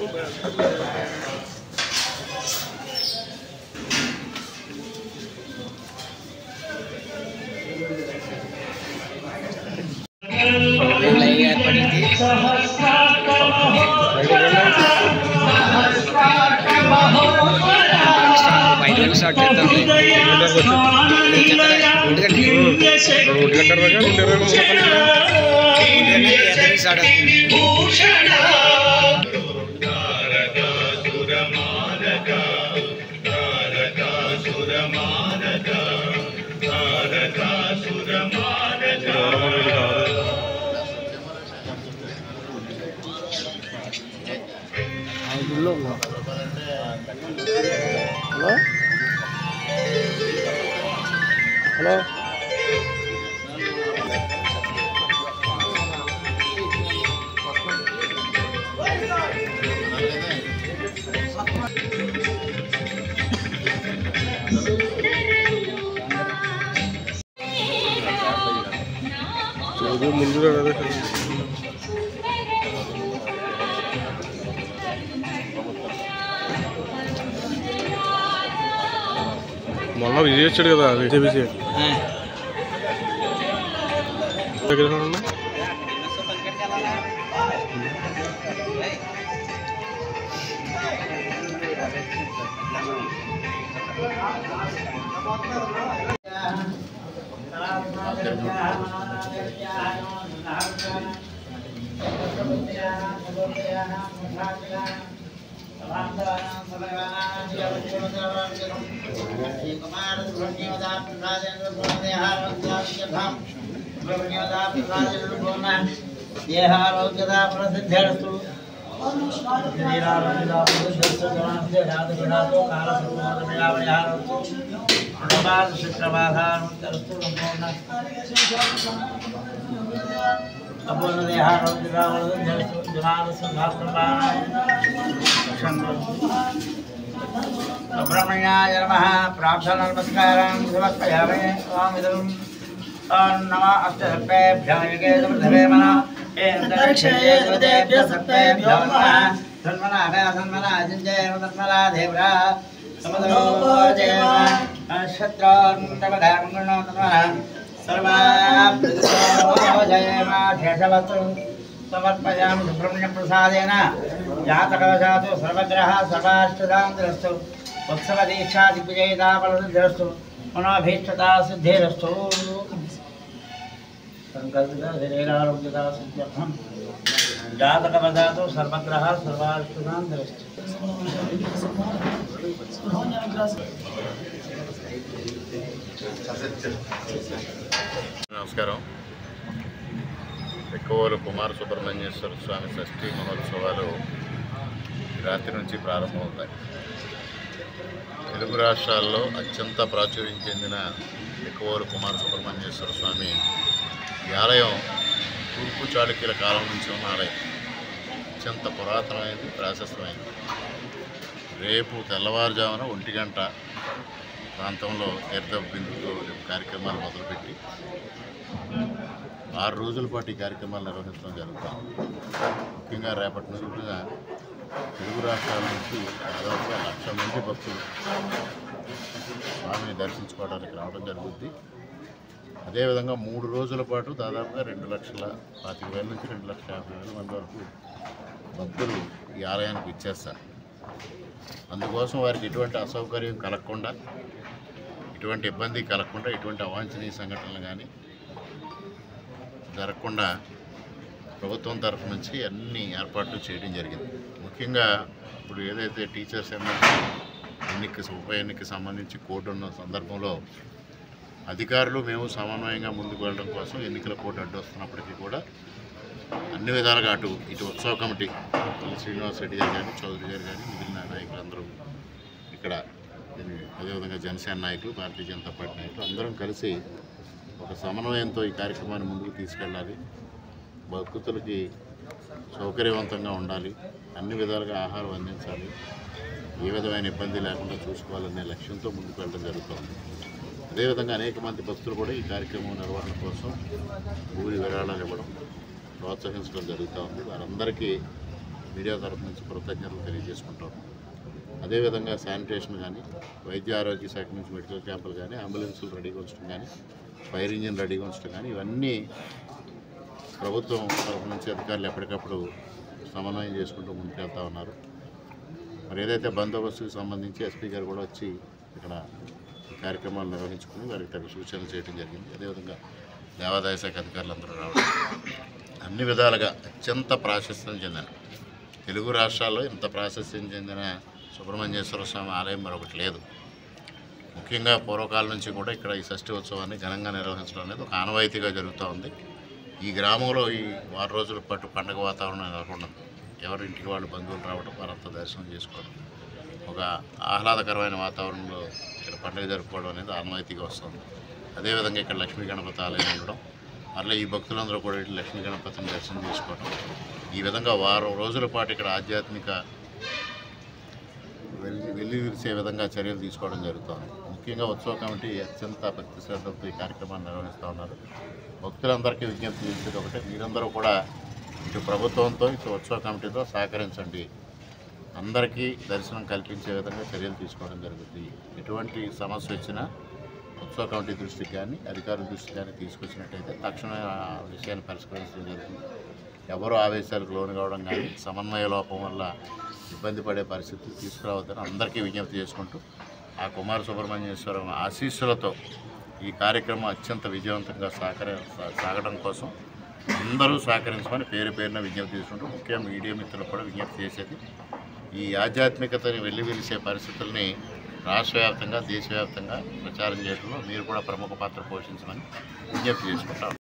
Hello ముందుగా కదా మొన్న విజయ్ వచ్చాడు కదా విజయ్ దగ్గర ब्रह्मण्याय नमः प्रार्थना नमस्कारां समर्पयामि स्वामिदं नमः अष्टसर्पेभ्यः यज्ञेन्द्रधवे मनः एन्द्रक्षये गुरुदेभ्यः सर्पेभ्यो नमः सन्मनाः सन्मनाजिञ्जय सन्मना देवरा समदो जय शत्रुन्नवधामगुणो नमः सर्वाभ्यो जय मा शेषवस्तु समर्पयामि सुब्रह्मण्य प्रसादेन जातकवशातु सर्वग्रह सर्वाष्टदान्तरस्तु उत्सव दीक्षा दिग्विजयता फलसिद्धिरस्तु मनोभीष्टता सिद्धिरस्तु संकल्पिता शरीरारोग्यता सिद्ध्यर्थं जातकवशातु सर्वग्रह सर्वाष्टदान्तरस्तु నమస్కారం. ఎక్కువలు కుమార సుబ్రహ్మణ్యేశ్వర స్వామి షష్ఠి మహోత్సవాలు రాత్రి నుంచి ప్రారంభమవుతాయి. తెలుగు రాష్ట్రాల్లో అత్యంత ప్రాచుర్యం చెందిన ఎక్కువలు కుమార సుబ్రహ్మణ్యేశ్వర స్వామి ఈ ఆలయం తూర్పు చాళుక్యుల కాలం నుంచి ఉన్న ఆలయం. అత్యంత పురాతనమైనది, ప్రాశస్తమైనది. రేపు తెల్లవారుజామున 1 గంట ప్రాంతంలో తీర్థ బిందుతో కార్యక్రమాలు మొదలుపెట్టి 6 రోజుల పాటు ఈ కార్యక్రమాలు నిర్వహించడం జరుగుతుంది. ముఖ్యంగా రేపటి నుండి తెలుగు రాష్ట్రాల నుంచి దాదాపుగా 1,00,000 మంది భక్తులు స్వామిని దర్శించుకోవడానికి రావడం జరుగుతుంది. అదేవిధంగా 3 రోజుల పాటు దాదాపుగా 2,25,000 నుంచి 2,50,000 మంది వరకు భక్తులు ఈ ఆలయానికి ఇచ్చేస్తారు. అందుకోసం వారికి ఎటువంటి అసౌకర్యం కలగకుండా, ఎటువంటి ఇబ్బంది కలగకుండా, ఎటువంటి అవాంఛనీయ సంఘటనలు కానీ జరగకుండా ప్రభుత్వం తరఫు నుంచి అన్ని ఏర్పాట్లు చేయడం జరిగింది. ముఖ్యంగా ఇప్పుడు ఏదైతే టీచర్స్ ఉప ఎన్నికకి సంబంధించి కోడ్ ఉన్న సందర్భంలో అధికారులు మేము సమన్వయంగా ముందుకు వెళ్ళడం కోసం ఎన్నికల కోడ్ అడ్డొస్తున్నప్పటికీ కూడా అన్ని విధాలుగా ఇటు ఉత్సవ కమిటీ శ్రీనివాస్ రెడ్డి గారు కానీ, చౌదరి గారు కానీ, మిగిలిన నాయకులందరూ ఇక్కడ, అదేవిధంగా జనసేన నాయకులు, భారతీయ జనతా పార్టీ నాయకులు అందరం కలిసి ఒక సమన్వయంతో ఈ కార్యక్రమాన్ని ముందుకు తీసుకెళ్ళాలి. భక్తులకి సౌకర్యవంతంగా ఉండాలి, అన్ని విధాలుగా ఆహారం అందించాలి, ఏ విధమైన ఇబ్బంది లేకుండా చూసుకోవాలనే లక్ష్యంతో ముందుకు వెళ్ళడం జరుగుతుంది. అదేవిధంగా అనేక మంది భక్తులు కూడా ఈ కార్యక్రమం నిర్వహణ కోసం భూమి విరాళాలు ఇవ్వడం, ప్రోత్సహించడం జరుగుతూ ఉంది. వారందరికీ మీడియా తరఫు నుంచి కృతజ్ఞతలు తెలియజేసుకుంటాం. అదేవిధంగా శానిటేషన్ కానీ, వైద్య ఆరోగ్య శాఖ నుంచి మెడికల్ క్యాంపులు కానీ, అంబులెన్సులు రెడీగా ఉంచడం కానీ, ఫైర్ ఇంజిన్ రెడీగా ఉంచడం కానీ, ఇవన్నీ ప్రభుత్వం తరఫు నుంచి అధికారులు ఎప్పటికప్పుడు సమన్వయం చేసుకుంటూ ముందుకెళ్తూ ఉన్నారు. మరి ఏదైతే బందోబస్తుకు సంబంధించి ఎస్పీ గారు కూడా వచ్చి ఇక్కడ కార్యక్రమాలు నిర్వహించుకుని వారికి తగ్గ సూచనలు చేయడం జరిగింది. అదేవిధంగా దేవాదాయ శాఖ అధికారులందరూ రావడం అన్ని విధాలుగా అత్యంత ప్రాశస్త్యం చెందిన తెలుగు రాష్ట్రాల్లో ఇంత ప్రాశస్త్యం చెందిన సుబ్రహ్మణ్యేశ్వర స్వామి ఆలయం మరొకటి లేదు. ముఖ్యంగా పూర్వకాలం నుంచి కూడా ఇక్కడ ఈ షష్ఠి ఉత్సవాన్ని ఘనంగా నిర్వహించడం అనేది ఒక ఆనవాయితీగా జరుగుతూ ఉంది. ఈ గ్రామంలో ఈ 6 రోజుల పాటు పండుగ వాతావరణం నెలకొన్నది. ఎవరింటికి వాళ్ళు బంధువులు రావడం, వారంతా దర్శనం చేసుకోవడం, ఒక ఆహ్లాదకరమైన వాతావరణంలో ఇక్కడ పండుగ జరుపుకోవడం అనేది ఆనవాయితీగా వస్తుంది. అదేవిధంగా ఇక్కడ లక్ష్మీ గణపతి ఆలయం ఉండడం, మళ్ళీ ఈ భక్తులందరూ కూడా ఇటు లక్ష్మీ గణపతిని దర్శనం చేసుకోవడం, ఈ విధంగా 6 రోజుల పాటు ఇక్కడ ఆధ్యాత్మిక వెల్లివిరిసే విధంగా చర్యలు తీసుకోవడం జరుగుతుంది. ముఖ్యంగా ఉత్సవ కమిటీ అత్యంత భక్తి శ్రద్ధలతో ఈ కార్యక్రమాన్ని నిర్వహిస్తూ ఉన్నారు. భక్తులందరికీ విజ్ఞప్తి చేసేది ఒకటే, మీరందరూ కూడా ఇటు ప్రభుత్వంతో ఇటు ఉత్సవ కమిటీతో సహకరించండి. అందరికీ దర్శనం కల్పించే విధంగా చర్యలు తీసుకోవడం జరుగుతుంది. ఎటువంటి సమస్య వచ్చినా ఉత్సవ కమిటీ దృష్టికి కానీ, అధికారుల దృష్టికి కానీ తీసుకొచ్చినట్టయితే తక్షణమే ఆ విషయాన్ని పరిష్కరించడం జరుగుతుంది. ఎవరు ఆవేశాలకు లోను కావడం కానీ, సమన్వయ లోపం వల్ల ఇబ్బంది పడే పరిస్థితులు తీసుకురావద్దని అందరికీ విజ్ఞప్తి చేసుకుంటూ, ఆ కుమార సుబ్రహ్మణ్యేశ్వరం ఆశీస్సులతో ఈ కార్యక్రమం అత్యంత విజయవంతంగా సాగడం కోసం అందరూ సహకరించమని పేరు పేరున విజ్ఞప్తి చేసుకుంటూ, ముఖ్యంగా మీడియా మిత్రులకు కూడా విజ్ఞప్తి చేసేది, ఈ ఆధ్యాత్మికతని వెల్లివిరిసే పరిస్థితుల్ని రాష్ట్ర వ్యాప్తంగా, దేశవ్యాప్తంగా ప్రచారం చేయడంలో మీరు కూడా ప్రముఖ పాత్ర పోషించమని విజ్ఞప్తి చేసుకుంటాం.